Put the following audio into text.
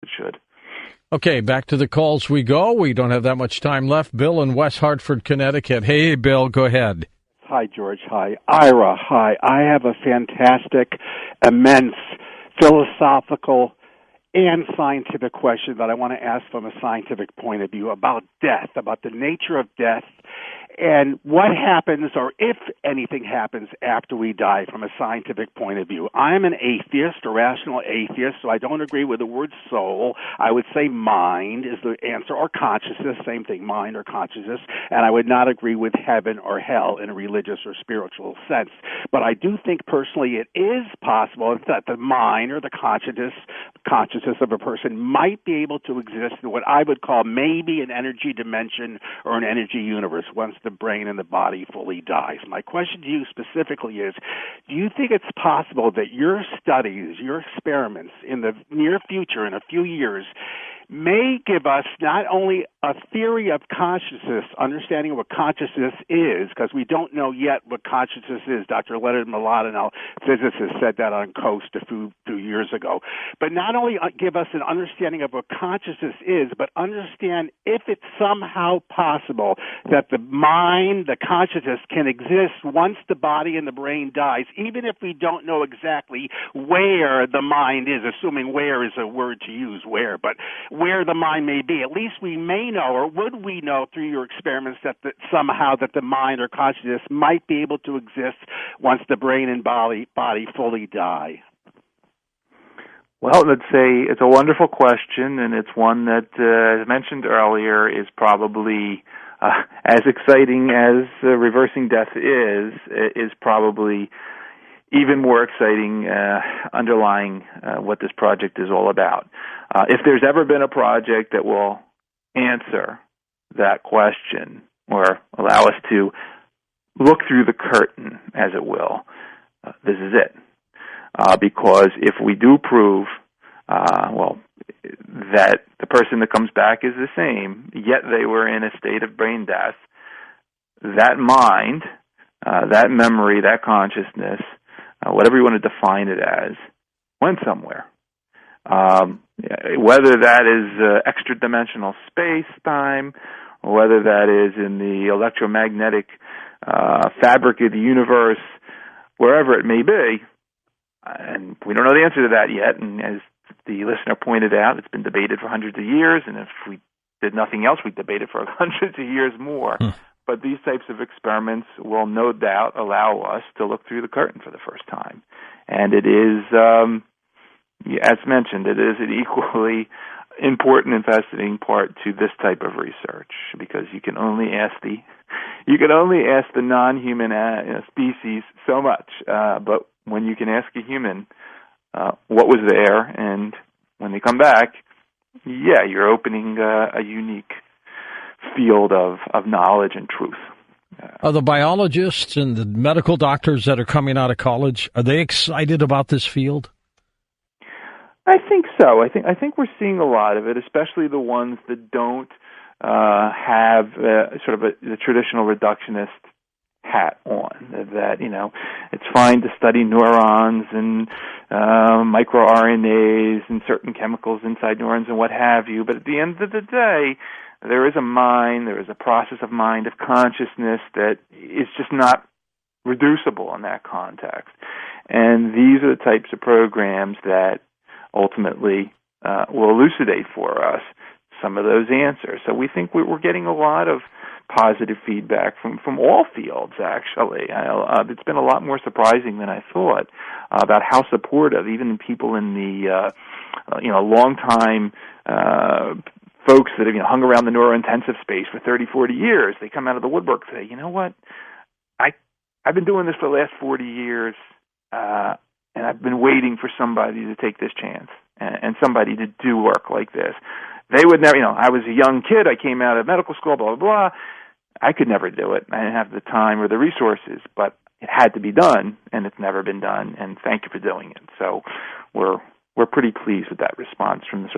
it should. Okay, back to the calls we go. We don't have that much time left. Bill in West Hartford, Connecticut. Hey, Bill, go ahead. Hi, George. Hi. Ira, hi. I have a fantastic, immense, philosophical and scientific question that I want to ask from a scientific point of view about death, about the nature of death, and what happens, or if anything happens, after we die from a scientific point of view. I'm an atheist, a rational atheist, so I don't agree with the word soul. I would say mind is the answer, or consciousness, same thing, mind or consciousness, and I would not agree with heaven or hell in a religious or spiritual sense. But I do think personally it is possible that the mind or the consciousness of a person might be able to exist in what I would call maybe an energy dimension or an energy universe once the brain and the body fully dies. My question to you specifically is, do you think it's possible that your studies, your experiments in the near future, in a few years, may give us not only a theory of consciousness, understanding what consciousness is, because we don't know yet what consciousness is. Dr. Leonard Mlodinow, physicist, said that on Coast a few years ago. But not only give us an understanding of what consciousness is, but understand if it's somehow possible that the mind, the consciousness, can exist once the body and the brain dies, even if we don't know exactly where the mind is, assuming where is a word to use, but where the mind may be. At least we may know, or would we know through your experiments, that somehow that the mind or consciousness might be able to exist once the brain and body fully die? Well, let's say it's a wonderful question, and it's one that, as mentioned earlier, is probably as exciting as reversing death is probably even more exciting underlying what this project is all about. If there's ever been a project that will answer that question or allow us to look through the curtain, as it will, this is it. Because if we do prove, that the person that comes back is the same, yet they were in a state of brain death, that mind, that memory, that consciousness, whatever you want to define it as, went somewhere. Whether that is extra-dimensional space-time, or whether that is in the electromagnetic fabric of the universe, wherever it may be, and we don't know the answer to that yet, and as the listener pointed out, it's been debated for hundreds of years, and if we did nothing else, we'd debate it for hundreds of years more. But these types of experiments will no doubt allow us to look through the curtain for the first time. And it is, as mentioned, it is an equally important and fascinating part to this type of research, because you can only ask the non-human species so much, but when you can ask a human what was there, and when they come back, you're opening a unique field of knowledge and truth. Are the biologists and the medical doctors that are coming out of college, are they excited about this field? I think so. I think we're seeing a lot of it, especially the ones that don't have sort of the traditional reductionist hat on. That, it's fine to study neurons and microRNAs and certain chemicals inside neurons and what have you, but at the end of the day, there is a mind, there is a process of mind, of consciousness that is just not reducible in that context. And these are the types of programs that ultimately will elucidate for us some of those answers. So we think we're getting a lot of positive feedback from all fields, actually. It's been a lot more surprising than I thought about how supportive, even people in the long-time folks that have hung around the neurointensive space for 30, 40 years, they come out of the woodwork and say, you know what, I've been doing this for the last 40 years, and I've been waiting for somebody to take this chance and somebody to do work like this. They would never, I was a young kid, I came out of medical school, blah, blah, blah. I could never do it. I didn't have the time or the resources, but it had to be done, and it's never been done, and thank you for doing it. So we're pretty pleased with that response from the